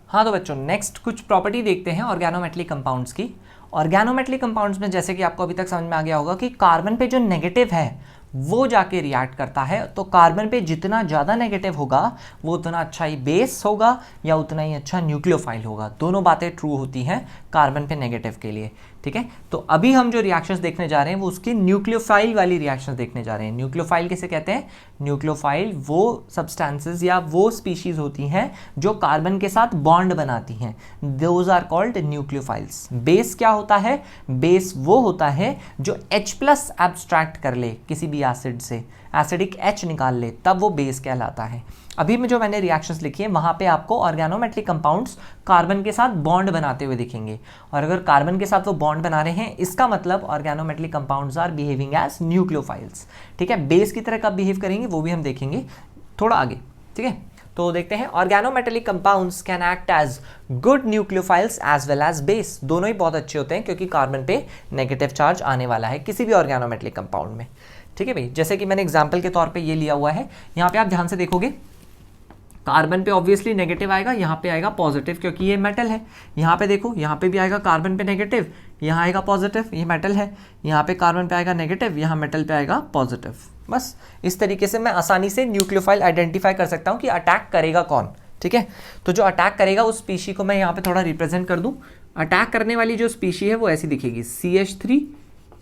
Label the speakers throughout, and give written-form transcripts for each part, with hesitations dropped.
Speaker 1: हाँ तो बच्चों नेक्स्ट कुछ प्रॉपर्टी देखते हैं ऑर्गेनोमेटलिक कंपाउंड्स की। ऑर्गेनोमेटलिक कंपाउंड्स में जैसे कि आपको अभी तक समझ में आ गया होगा कि कार्बन पे जो नेगेटिव है वो जाके रिएक्ट करता है, तो कार्बन पे जितना ज़्यादा नेगेटिव होगा वो उतना अच्छा ही बेस होगा या उतना ही अच्छा न्यूक्लियोफाइल होगा। दोनों बातें ट्रू होती हैं कार्बन पे नेगेटिव के लिए। ठीक है, तो अभी हम जो रिएक्शंस देखने जा रहे हैं वो उसकी न्यूक्लियोफाइल वाली रिएक्शंस देखने जा रहे हैं। न्यूक्लियोफाइल किसे कहते हैं? न्यूक्लियोफाइल वो सब्सटेंसेस या वो स्पीशीज होती हैं जो कार्बन के साथ बॉन्ड बनाती हैं, those are called nucleophiles. Base क्या होता है? बेस वो होता है जो H+ एब्स्ट्रैक्ट कर ले किसी भी एसिड से, एसिडिक H निकाल ले, तब वो बेस कहलाता है। अभी में जो मैंने रिएक्शंस लिखी है वहां पे आपको ऑर्गेनोमेट्रिक कंपाउंड्स कार्बन के साथ बॉन्ड बनाते हुए दिखेंगे, और अगर कार्बन के साथ वो बॉन्ड बना रहे हैं इसका मतलब organometric compounds are behaving as nucleophiles. ठीक है, बेस की तरह कब बिहेव करेंगे वो भी हम देखेंगे थोड़ा आगे। ठीक है, तो देखते हैं organometallic compounds can act as good nucleophiles as well as base. दोनों ही बहुत अच्छे होते हैं क्योंकि कार्बन पे नेगेटिव चार्ज आने वाला है किसी भी ऑर्गेनोमेटलिक कंपाउंड में। ठीक है भाई, जैसे कि मैंने एग्जांपल के तौर पे ये लिया हुआ है, यहाँ पे आप ध्यान से देखोगे कार्बन पे ऑब्वियसली नेगेटिव आएगा, यहाँ पे आएगा पॉजिटिव क्योंकि ये मेटल है। यहाँ पे देखो, यहाँ पे भी आएगा कार्बन पे नेगेटिव, यहाँ आएगा पॉजिटिव, ये मेटल है। यहाँ पे कार्बन पे आएगा नेगेटिव, यहाँ मेटल पे आएगा पॉजिटिव। बस इस तरीके से मैं आसानी से न्यूक्लियोफाइल आइडेंटिफाई कर सकता हूँ कि अटैक करेगा कौन। ठीक है, तो जो अटैक करेगा उस स्पीशी को मैं यहाँ पे थोड़ा रिप्रेजेंट कर दूँ। अटैक करने वाली जो स्पीशी है वो ऐसी दिखेगी, CH3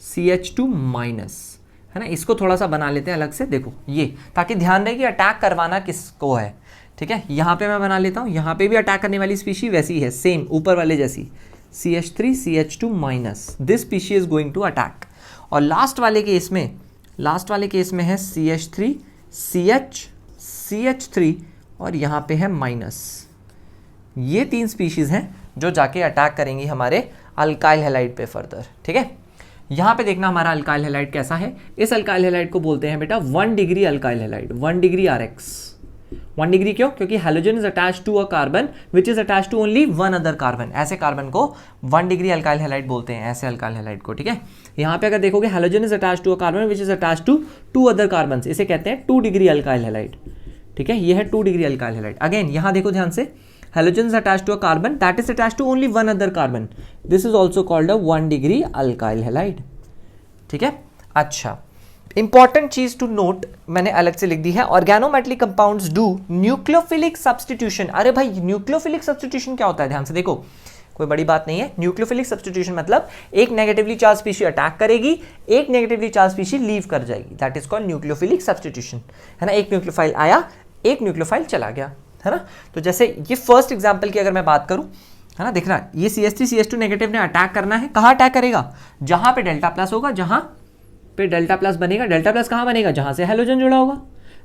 Speaker 1: CH2 माइनस, है ना। इसको थोड़ा सा बना लेते हैं अलग से, देखो ये, ताकि ध्यान रहे कि अटैक करवाना किसको है। ठीक है, यहाँ पे मैं बना लेता हूँ, यहाँ पे भी अटैक करने वाली स्पीशी वैसी है, सेम ऊपर वाले जैसी, CH3 CH2 minus, this species is going to attack. और लास्ट वाले केस में है CH3 CH CH3 और यहाँ पे है माइनस। ये तीन स्पीशीज हैं जो जाके अटैक करेंगी हमारे अल्काइल हैलाइड पे फर्दर। ठीक है, यहाँ पे देखना हमारा अल्काइल हैलाइड कैसा है। इस अल्काइल हैलाइड को बोलते हैं बेटा 1 degree alkyl halide, 1 degree RX। 1 degree क्यों? क्योंकि halogen is attached to a carbon which is attached to only one other carbon. ऐसे कार्बन को 1 डिग्री अल्काइल हैलाइड बोलते हैं, ऐसे अल्काइल हैलाइड को। ठीक है, यहाँ पे अगर देखोगे halogen is attached to a carbon which is attached to 2 other carbon, इसे कहते हैं 2 डिग्री अल्काइल हैलाइड। ठीक है, ये है 2 डिग्री अल्काइल हैलाइड। अगेन यहाँ देखो ध्यान से, halogen is attached to a carbon that is attached to only one other carbon. This is also called a 1 degree alkyl halide. ठीक है, अच्छा इंपॉर्टेंट चीज टू नोट मैंने अलग से लिख दी है, organometallic compounds do nucleophilic substitution. अरे भाई न्यूक्लियोफिलिक सब्स्टिट्यूशन क्या होता है? ध्यान से देखो, कोई बड़ी बात नहीं है। न्यूक्लियोफिलिक सब्स्टिट्यूशन मतलब एक नेगेटिवली चार्ज स्पीशी अटैक करेगी, एक नेगेटिवली चार्ज स्पीशी लीव कर जाएगी, that is called nucleophilic substitution. है ना, एक न्यूक्लियोफाइल आया, एक न्यूक्लियोफाइल चला गया, है ना। तो जैसे ये फर्स्ट एग्जांपल की अगर मैं बात करूं, है ना, देखना ये CH3 CH2 नेगेटिव ने अटैक करना है। कहां अटैक करेगा? जहां पे डेल्टा प्लस होगा, जहां पे डेल्टा प्लस बनेगा। डेल्टा प्लस कहां बनेगा? जहां से हैलोजन जुड़ा होगा,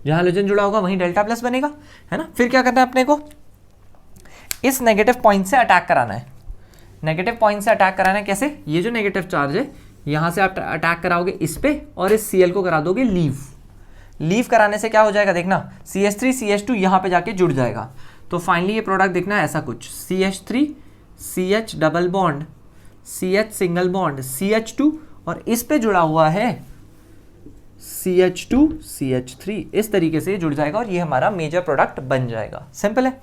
Speaker 1: जहां हैलोजन जुड़ा होगा वहीं डेल्टा प्लस बनेगा, है ना। फिर क्या करना है अपने को? इस नेगेटिव पॉइंट से अटैक कराना है। नेगेटिव पॉइंट से अटैक कराना है कैसे? ये जो नेगेटिव चार्ज है यहां से आप अटैक कराओगे इस पे और इस Cl को करा दोगे लीव कराने से क्या हो जाएगा? देखना CH3 CH2 यहाँ पे जाके जुड़ जाएगा, तो फाइनली ये प्रोडक्ट देखना ऐसा कुछ, CH3 CH double bond CH single bond CH2 और इस पे जुड़ा हुआ है CH2 CH3। इस तरीके से जुड़ जाएगा और ये हमारा मेजर प्रोडक्ट बन जाएगा। सिंपल है।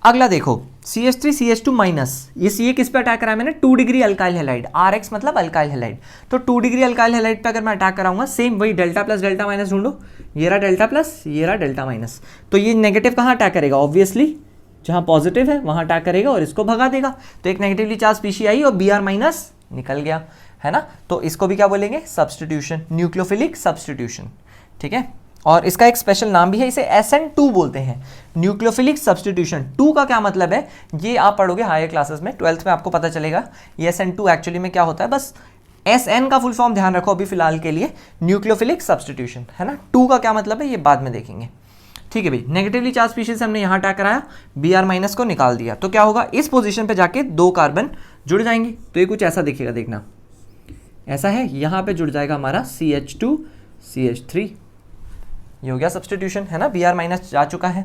Speaker 1: अगला देखो CH3 CH2 माइनस, ये किस पे अटैक कराया मैंने? 2 डिग्री अल्काइल हैलाइड, RX मतलब अल्काइल हैलाइड। तो 2 डिग्री अल्काइल हैलाइड पे अगर मैं अटैक कराऊंगा, सेम वही डेल्टा प्लस डेल्टा माइनस ढूंढो, ये रहा डेल्टा प्लस, ये रहा डेल्टा माइनस। तो ये नेगेटिव कहाँ अटैक करेगा? ऑब्वियसली जहाँ पॉजिटिव है वहाँ अटैक करेगा और इसको भगा देगा। तो एक नेगेटिवली चार्ज स्पीशी आई और Br माइनस निकल गया, है ना। तो इसको भी क्या बोलेंगे? Substitution, nucleophilic substitution. ठीक है, और इसका एक स्पेशल नाम भी है, इसे SN2 बोलते हैं, न्यूक्लियोफिलिक सब्स्टिट्यूशन। 2 का क्या मतलब है ये आप पढ़ोगे हायर क्लासेस में, 12th में आपको पता चलेगा ये SN2 एक्चुअली में क्या होता है। बस SN का फुल फॉर्म ध्यान रखो अभी फिलहाल के लिए, न्यूक्लियोफिलिक सब्स्टिट्यूशन, है ना। 2 का क्या मतलब है ये बाद में देखेंगे। ठीक है भाई, नेगेटिवली चार्ज स्पीशीज हमने यहाँ अटैक कराया, Br माइनस को निकाल दिया, तो क्या होगा? इस पोजीशन पे जाके 2 कार्बन जुड़ जाएंगे। तो ये कुछ ऐसा दिखेगा, देखना ऐसा है, यहाँ पे जुड़ जाएगा हमारा CH2 CH3, ये हो गया सब्स्टिट्यूशन, है ना। Br माइनस जा चुका है।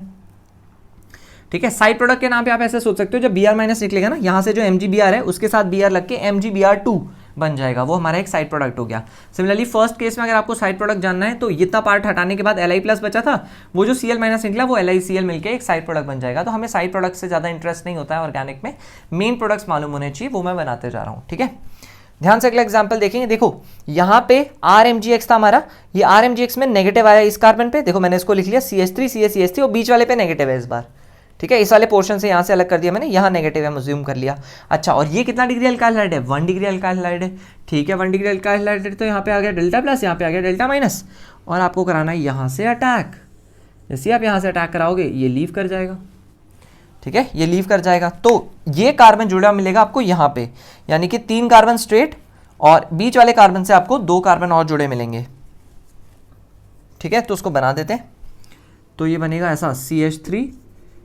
Speaker 1: ठीक है, साइड प्रोडक्ट के नाम पे आप ऐसे सोच सकते हो, जब Br माइनस निकलेगा ना, यहाँ से जो MgBr है उसके साथ Br लग के MgBr2 बन जाएगा, वो हमारा एक साइड प्रोडक्ट हो गया। सिमिलरली फर्स्ट केस में अगर आपको साइड प्रोडक्ट जानना है तो इतना पार्ट हटाने के बाद Li प्लस बचा था, वो जो Cl माइनस निकला वो LiCl मिलकर एक साइड प्रोडक्ट बन जाएगा। तो हमें साइड प्रोडक्ट से ज़्यादा इंटरेस्ट नहीं होता है ऑर्गेनिक में, मेन प्रोडक्ट्स मालूम होने चाहिए, वो मैं बनाते जा रहा हूँ। ठीक है, ध्यान से अगला एग्जांपल देखेंगे। देखो यहाँ पे RMgx था हमारा, ये RMgx में नेगेटिव आया इस कार्बन पे, देखो मैंने इसको लिख लिया CH3 CH और बीच वाले पे नेगेटिव है इस बार। ठीक है, इस वाले पोर्शन से यहाँ से अलग कर दिया मैंने, यहाँ नेगेटिव है अज्यूम कर लिया। अच्छा, और ये कितना डिग्री अल्काइल हैलाइड है? 1 डिग्री अल्काइल हैलाइड है। ठीक है, 1 डिग्री अल्काइल हैलाइड है, तो यहाँ पे आ गया डेल्टा प्लस, यहाँ पे आ गया डेल्टा माइनस, और आपको कराना है यहाँ से अटैक। जैसे आप यहाँ से अटैक कराओगे ये लीव कर जाएगा। ठीक है, ये लीव कर जाएगा, तो ये कार्बन जुड़ा मिलेगा आपको यहाँ पे, यानी कि 3 कार्बन स्ट्रेट और बीच वाले कार्बन से आपको 2 कार्बन और जुड़े मिलेंगे। ठीक है, तो उसको बना देते हैं। तो ये बनेगा ऐसा CH3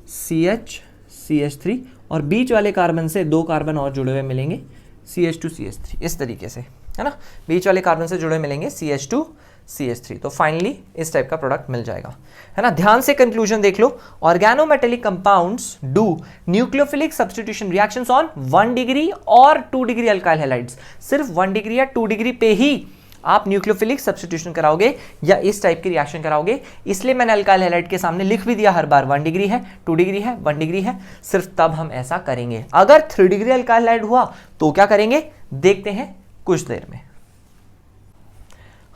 Speaker 1: CH3 और बीच वाले कार्बन से 2 कार्बन और जुड़े हुए मिलेंगे CH2 CH3, इस तरीके से, है ना, बीच वाले कार्बन से जुड़े मिलेंगे CH2 CH3। तो फाइनली इस टाइप का प्रोडक्ट मिल जाएगा, है ना। ध्यान से कंक्लूजन देख लो, organometallic compounds do nucleophilic substitution reactions on 1 degree और 2 डिग्री अल्काइल हैलाइड्स। सिर्फ 1 डिग्री या 2 डिग्री पे ही आप न्यूक्लियोफिलिक सब्स्टिट्यूशन कराओगे या इस टाइप की रिएक्शन कराओगे। इसलिए मैंने अल्काइल हैलाइड के सामने लिख भी दिया हर बार 1 डिग्री है, 2 डिग्री है, 1 डिग्री है, सिर्फ तब हम ऐसा करेंगे। अगर 3 डिग्री अल्काइल हैलाइड हुआ तो क्या करेंगे, देखते हैं कुछ देर में।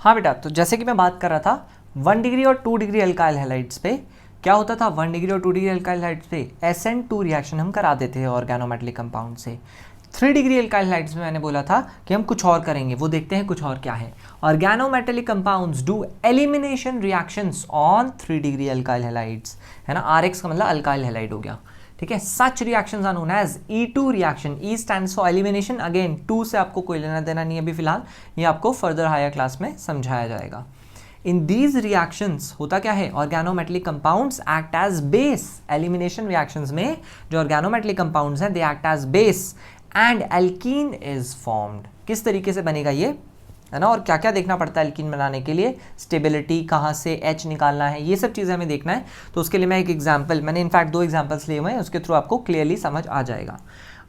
Speaker 1: हाँ बेटा, तो जैसे कि मैं बात कर रहा था 1 डिग्री और 2 डिग्री अल्काइल हैलाइड्स पे क्या होता था, 1 डिग्री और 2 डिग्री अल्काइल हैलाइड्स पे SN2 रिएक्शन हम करा देते हैं ऑर्गेनोमेटेलिक कंपाउंड से। 3 डिग्री अल्काइल हैलाइड्स में मैंने बोला था कि हम कुछ और करेंगे, वो देखते हैं कुछ और क्या है। Organometallic compounds do elimination reactions on 3 degree alkyl halides, है ना, RX का मतलब अल्काइल हैलाइड हो गया। ठीक है, such reactions are known as E2 reaction. E stands for elimination, again 2 से आपको कोई लेना देना नहीं है अभी फिलहाल, ये आपको फर्दर हायर क्लास में समझाया जाएगा। इन दीज रिएक्शंस होता क्या है, organometallic compounds act as base. Elimination reactions में जो ऑर्गेनोमेटेलिक कंपाउंड्स हैं they act as base and alkene is formed. किस तरीके से बनेगा ये, है ना, और क्या क्या देखना पड़ता है एल्कीन बनाने के लिए, स्टेबिलिटी, कहाँ से H निकालना है, ये सब चीज़ें हमें देखना है। तो उसके लिए मैं एक एग्जाम्पल, मैंने इनफैक्ट 2 एग्जाम्पल्स लिए हुए हैं, उसके थ्रू आपको क्लियरली समझ आ जाएगा।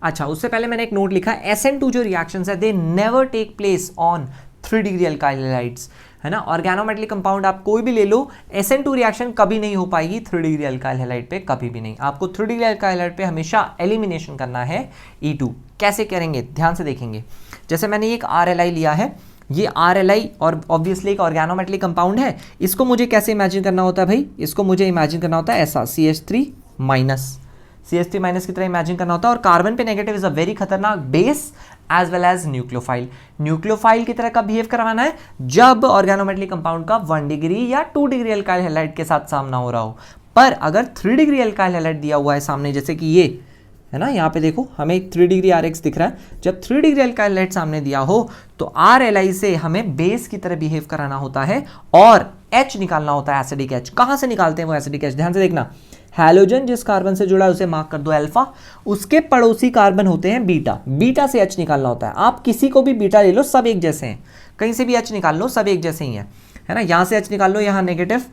Speaker 1: अच्छा, उससे पहले मैंने एक नोट लिखा, SN2 जो रिएक्शंस है they never take place on 3 degree alkyl halides, है ना। ऑर्गेनोमेटेलिक कंपाउंड आप कोई भी ले लो, SN2 रिएक्शन कभी नहीं हो पाएगी 3 डिग्री अल्काइल हैलाइड पे, कभी भी नहीं। आपको 3 डिग्री अल्काइल हैलाइड पे हमेशा एलिमिनेशन करना है E2। कैसे करेंगे, ध्यान से देखेंगे। जैसे मैंने एक RLI लिया है, ये RLI और ऑब्वियसली एक ऑर्गेनोमेटेलिक कंपाउंड है, इसको मुझे कैसे इमेजिन करना होता है भाई, इसको मुझे इमेजिन करना होता है ऐसा CH3 माइनस की तरह इमेजिन करना होता है। और कार्बन पे नेगेटिव इज अ वेरी खतरनाक base as well as nucleophile. Nucleophile की तरह का बिहेव करवाना है जब ऑर्गेनोमेटेलिक कंपाउंड का 1 डिग्री या 2 डिग्री अल्काइल हैलाइड के साथ सामना हो रहा हो। पर अगर 3 डिग्री अल्काइल हैलाइड दिया हुआ है सामने, जैसे कि ये है ना, यहाँ पे देखो हमें 3 डिग्री RX दिख रहा है, जब 3 डिग्री अल्काइल हैलाइड सामने दिया हो तो RLI से हमें बेस की तरह बिहेव कराना होता है और H निकालना होता है, एसिडिक H। कहाँ से निकालते हैं वो एसिडिक H, ध्यान से देखना। हैलोजन जिस कार्बन से जुड़ा है उसे मार्क कर दो अल्फा, उसके पड़ोसी कार्बन होते हैं बीटा, बीटा से H निकालना होता है। आप किसी को भी बीटा ले लो, सब एक जैसे हैं, कहीं से भी H निकाल लो, सब एक जैसे ही हैं, है ना। यहाँ से H निकाल लो, यहाँ नेगेटिव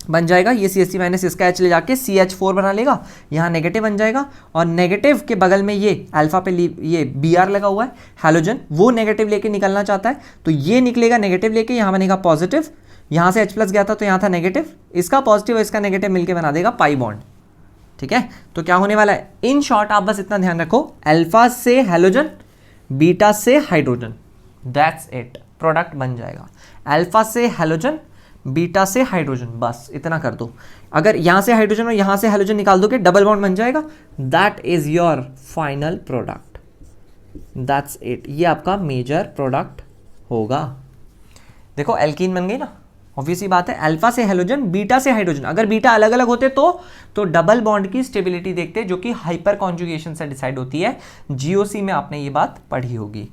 Speaker 1: बन जाएगा, ये CH3 माइनस इसका H ले जाके CH4 बना लेगा, यहाँ नेगेटिव बन जाएगा, और नेगेटिव के बगल में ये अल्फा पे ये Br लगा हुआ है हैलोजन, वो नेगेटिव लेके निकलना चाहता है, तो ये निकलेगा नेगेटिव लेके, यहाँ बनेगा पॉजिटिव, यहाँ से H प्लस गया था तो यहाँ था नेगेटिव, इसका पॉजिटिव और इसका नेगेटिव मिलके बना देगा पाई बॉन्ड। ठीक है, तो क्या होने वाला है, इन शॉर्ट आप बस इतना ध्यान रखो, अल्फा से हैलोजन, बीटा से हाइड्रोजन, दैट्स इट, प्रोडक्ट बन जाएगा। अल्फा से हैलोजन, बीटा से हाइड्रोजन, बस इतना कर दो। अगर यहाँ से हाइड्रोजन और यहाँ से हाइड्रोजन निकाल दोगे डबल बॉन्ड बन जाएगा, that is your final product, that's it, ये आपका मेजर प्रोडक्ट होगा। देखो एल्कीन बन गई ना, ऑब्वियसली बात है, अल्फा से हैलोजन, बीटा से हाइड्रोजन। अगर बीटा अलग अलग होते तो डबल बॉन्ड की स्टेबिलिटी देखते, जो कि हाइपर कॉन्जुगेशन से डिसाइड होती है। GOC में आपने ये बात पढ़ी होगी।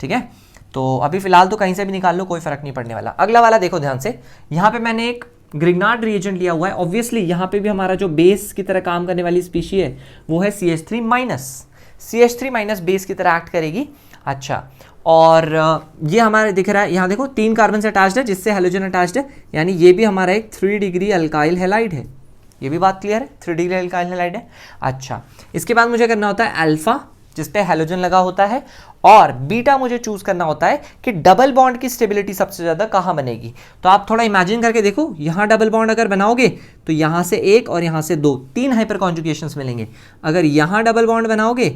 Speaker 1: ठीक है, तो अभी फिलहाल तो कहीं से भी निकाल लो, कोई फर्क नहीं पड़ने वाला। अगला वाला देखो ध्यान से, यहाँ पे मैंने एक ग्रिग्नार्ड रिएजेंट लिया हुआ है। ऑब्वियसली यहाँ पे भी हमारा जो बेस की तरह काम करने वाली स्पीशी है वो है CH3 minus. CH3 minus base की तरह एक्ट करेगी। अच्छा, और ये हमारे दिख रहा है, यहाँ देखो 3 कार्बन से अटैच्ड है जिससे हैलोजन अटैच्ड है, यानी ये भी हमारा एक 3 डिग्री अल्काइल हैलाइड है। ये भी बात क्लियर है, 3 डिग्री अल्काइल हैलाइड है। अच्छा, इसके बाद मुझे करना होता है अल्फा जिस पे हैलोजन लगा होता है, और बीटा मुझे चूज करना होता है कि डबल बॉन्ड की स्टेबिलिटी सबसे ज्यादा कहां बनेगी। तो आप थोड़ा इमेजिन करके देखो, यहां डबल बॉन्ड अगर बनाओगे तो यहां से एक और यहां से दो, तीन हाइपर कॉन्जुगेशंस मिलेंगे। अगर यहां डबल बॉन्ड बनाओगे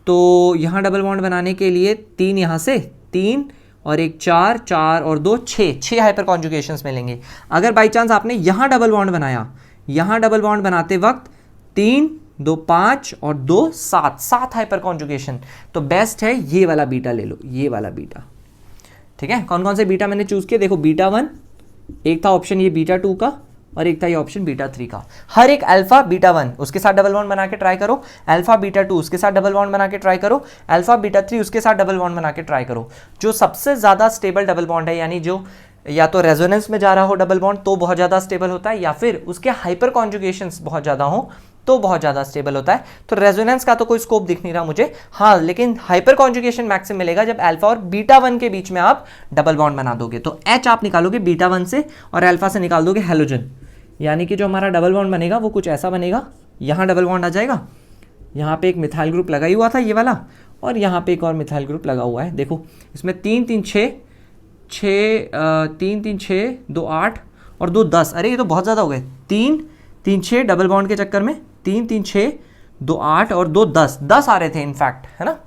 Speaker 1: तो यहां डबल बॉन्ड बनाने के लिए तीन, यहां से तीन और एक चार, चार और दो छह हाइपर कॉन्जुगेशंस मिलेंगे। अगर बाई चांस आपने यहां डबल बॉन्ड बनाया, यहां डबल बॉन्ड बनाते वक्त तीन, दो पाँच और दो सात हाइपर कॉन्जुगेशन, तो बेस्ट है ये वाला बीटा ले लो, ये वाला बीटा। ठीक है, कौन कौन से बीटा मैंने चूज किए देखो, बीटा 1, एक था ऑप्शन ये बीटा 2 का, और एक था ये ऑप्शन बीटा 3 का। हर एक अल्फा बीटा 1 उसके साथ डबल बॉन्ड बना के ट्राई करो, अल्फा बीटा 2 उसके साथ डबल बॉन्ड बना के ट्राई करो, अल्फा बीटा 3 उसके साथ डबल बॉन्ड बना के ट्राई करो। जो सबसे ज्यादा स्टेबल डबल बॉन्ड है, यानी जो या तो रेजोनेंस में जा रहा हो डबल बॉन्ड तो बहुत ज्यादा स्टेबल होता है, या फिर उसके हाइपर कॉन्जुगेशंस बहुत ज्यादा हो तो बहुत ज्यादा स्टेबल होता है। तो रेजोनेंस का तो कोई स्कोप दिख नहीं रहा मुझे, हाँ, लेकिन हाइपर कॉन्जुगेशन मैक्सिमम मिलेगा जब अल्फा और बीटा 1 के बीच में आप डबल बॉन्ड बना दोगे। तो H आप निकालोगे बीटा 1 से और अल्फा से निकाल दोगे हैलोजन, यानी कि जो हमारा डबल बॉन्ड बनेगा वो कुछ ऐसा बनेगा। यहाँ डबल बॉन्ड आ जाएगा, यहाँ पे एक मिथाइल ग्रुप लगा ही हुआ था ये वाला, और यहाँ पे एक और मिथाइल ग्रुप लगा हुआ है। देखो इसमें 3 3 6 3 3 6 2 8 और 2 10, अरे ये तो बहुत ज़्यादा हो गए। 3 3 6 डबल बॉन्ड के चक्कर में 3 3 6 2 8 और 2 10 आ रहे थे इनफैक्ट, है ना।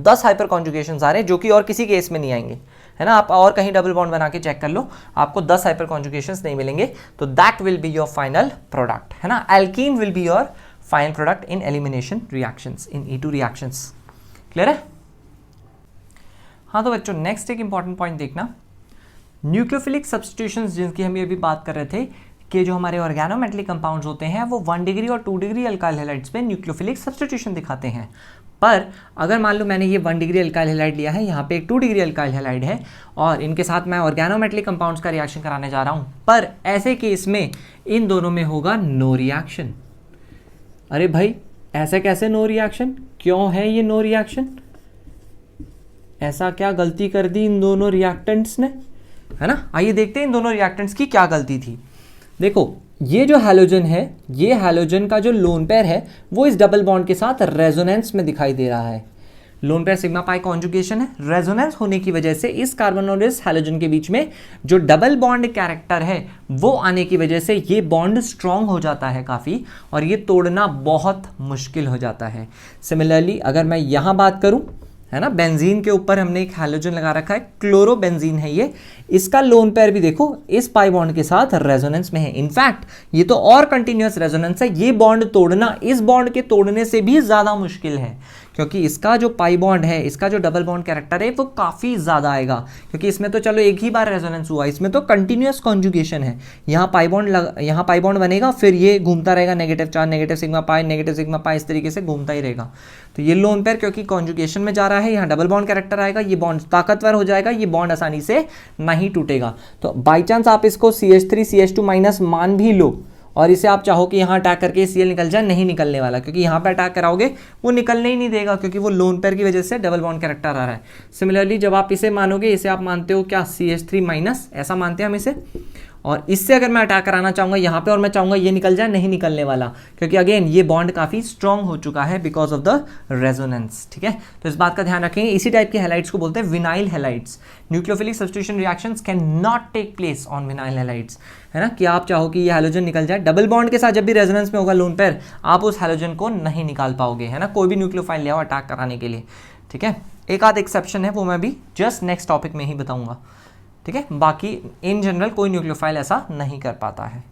Speaker 1: 10 हाइपर कॉन्जुगेशंस आ रहे हैं जो कि और किसी केस में नहीं आएंगे, है ना। आप और कहीं डबल बॉन्ड बना के चेक कर लो, आपको 10 हाइपर कॉन्जुगेशंस नहीं मिलेंगे। तो that will be your final product, है ना। Alkene will be your final product in elimination reactions, in E2 reactions. Clear है? हाँ तो बच्चों नेक्स्ट एक इंपॉर्टेंट पॉइंट देखना, न्यूक्लियोफिलिक सब्स्टिट्यूशंस जिनकी हम ये भी बात कर रहे थे कि जो हमारे ऑर्गेनोमेटलिक कंपाउंड्स होते हैं वो 1 डिग्री और 2 डिग्री अल्काइल हैलाइड्स पे न्यूक्लियोफिलिक सब्स्टिट्यूशन दिखाते हैं। पर अगर मान लो मैंने ये 1 डिग्री अल्काइल हैलाइड लिया है, यहाँ पे एक 2 डिग्री अल्काइल हैलाइड है, और इनके साथ मैं ऑर्गेनोमेटलिक कंपाउंड्स का रिएक्शन कराने जा रहा हूँ, पर ऐसे केस में इन दोनों में होगा नो रिएक्शन। अरे भाई ऐसे कैसे नो रिएक्शन, क्यों है ये नो रिएक्शन? ऐसा क्या गलती कर दी इन दोनों रिएक्टेंट्स ने, है ना। आइए देखते हैं इन दोनों रिएक्टेंट्स की क्या गलती थी। देखो ये जो हैलोजन है, ये हैलोजन का जो लोन पेयर है वो इस डबल बॉन्ड के साथ रेजोनेंस में दिखाई दे रहा है। Lone pair sigma pi conjugation है, रेजोनेंस होने की वजह से इस कार्बन और इस हैलोजन के बीच में जो डबल बॉन्ड कैरेक्टर है वो आने की वजह से ये बॉन्ड स्ट्रांग हो जाता है काफ़ी, और ये तोड़ना बहुत मुश्किल हो जाता है। सिमिलरली अगर मैं यहाँ बात करूँ, है ना, बेंजीन के ऊपर हमने एक हैलोजन लगा रखा है, क्लोरोबेंजीन है ये, इसका लोन पेयर भी देखो इस पाई बॉन्ड के साथ रेजोनेंस में है। इनफैक्ट ये तो और कंटिन्यूअस रेजोनेंस है, ये बॉन्ड तोड़ना इस बॉन्ड के तोड़ने से भी ज्यादा मुश्किल है, क्योंकि इसका जो पाई बॉन्ड है, इसका जो डबल बॉन्ड कैरेक्टर है वो काफी ज्यादा आएगा, क्योंकि इसमें तो चलो एक ही बार रेजोनेंस हुआ, इसमें तो कंटिन्यूअस कॉन्जुगेशन है। यहाँ पाई बॉन्ड बनेगा, फिर ये घूमता रहेगा, negative charge, negative sigma pi, इस तरीके से घूमता ही रहेगा। तो ये लोन पेयर क्योंकि कॉन्जुगेशन में जा रहा है, यहाँ डबल बॉन्ड कैरेक्टर आएगा, ये बॉन्ड ताकतवर हो जाएगा, ये बॉन्ड आसानी से नहीं टूटेगा। तो बाई चांस आप इसको CH3 CH2 माइनस मान भी लो और इसे आप चाहो कि यहाँ अटैक करके Cl निकल जाए, नहीं निकलने वाला, क्योंकि यहाँ पे अटैक कराओगे वो निकलने ही नहीं देगा, क्योंकि वो लोन पेयर की वजह से डबल बॉन्ड कैरेक्टर आ रहा है। सिमिलरली जब आप इसे मानोगे, इसे आप मानते हो क्या CH3 माइनस, ऐसा मानते हैं हम इसे, और इससे अगर मैं अटैक कराना चाहूँगा यहाँ पे और मैं चाहूँगा ये निकल जाए, नहीं निकलने वाला, क्योंकि अगेन ये बॉन्ड काफ़ी स्ट्रॉन्ग हो चुका है बिकॉज ऑफ द रेजोनेंस। ठीक है, तो इस बात का ध्यान रखेंगे। इसी टाइप के हैलाइड्स को बोलते हैं vinyl halides. Nucleophilic substitution reactions can not take place on vinyl halides, है ना, कि आप चाहो कि ये हैलोजन निकल जाए, डबल बॉन्ड के साथ जब भी रेजोनेंस में होगा लोन पेयर, आप उस हैलोजन को नहीं निकाल पाओगे, है ना, कोई भी न्यूक्लियोफाइल ले आओ अटैक कराने के लिए। ठीक है, एक आध एक्सेप्शन है, वो मैं भी जस्ट नेक्स्ट टॉपिक में ही बताऊंगा। ठीक है, बाकी इन जनरल कोई न्यूक्लियोफाइल ऐसा नहीं कर पाता है।